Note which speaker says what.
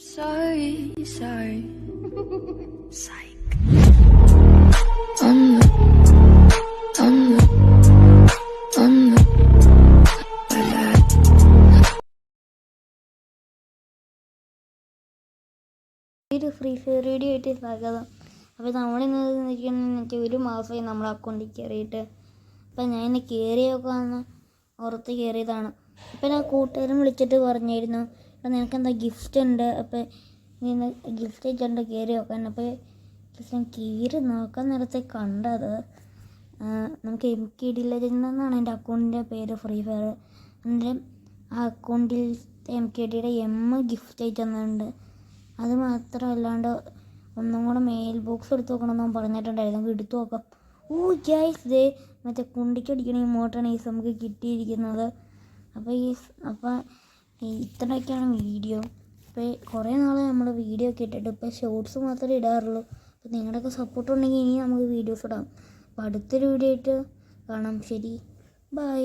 Speaker 1: Sorry. Psych.
Speaker 2: ഒരു free fire video ആയിട്ട് സ്വാഗതം. അപ്പോൾ നമ്മളിന്ന് എനിക്ക് ഒരു മാസമായി നമ്മളെ അക്കൗണ്ടിൽ കയറിയിട്ട്. അപ്പം ഞാൻ ഇന്ന് കയറിയൊക്കെയെന്ന് ഓർത്ത് കയറിയതാണ്. അപ്പം ഞാൻ കൂട്ടുകാരൻ വിളിച്ചിട്ട് പറഞ്ഞിരുന്നു, അപ്പം നിനക്കെന്താ ഗിഫ്റ്റ് ഉണ്ട്, അപ്പം നീ ഗിഫ്റ്റ് അയച്ചുകൊണ്ട് കയറി നോക്കാൻ. അപ്പോൾ ഞാൻ കയറി നോക്കാൻ നേരത്തെ കണ്ടത് നമുക്ക് MKD Legend എന്നാണ് എൻ്റെ അക്കൗണ്ടിൻ്റെ പേര്, ഫ്രീ ഫയർ. എൻ്റെ ആ അക്കൗണ്ടിൽ MKDയുടെ ഗിഫ്റ്റ് അയച്ചു തന്നിട്ടുണ്ട്. അത് മാത്രമല്ലാണ്ട് ഒന്നും കൂടെ മെയിൽ ബോക്സ് എടുത്ത് നോക്കണമെന്ന് പറഞ്ഞിട്ടുണ്ടായിരുന്നു. നമുക്ക് എടുത്തു നോക്കാം. ഓ ഗൈസ്, ദേ മറ്റേ കുണ്ടിക്കടിക്കണ ഇമോട്ടാണ് നമുക്ക് കിട്ടിയിരിക്കുന്നത്. അപ്പോൾ ഇത്രയൊക്കെയാണ് വീഡിയോ. ഇപ്പോൾ കുറേ നാൾ നമ്മൾ വീഡിയോ ഒക്കെ ഇട്ടിട്ട് ഇപ്പോൾ ഷോർട്സ് മാത്രമേ ഇടാറുള്ളൂ. അപ്പോൾ നിങ്ങളുടെയൊക്കെ സപ്പോർട്ട് ഉണ്ടെങ്കിൽ ഇനി നമുക്ക് വീഡിയോസ് ഇടാം. അപ്പോൾ അടുത്തൊരു വീഡിയോ ആയിട്ട് കാണാം. ശരി, ബൈ.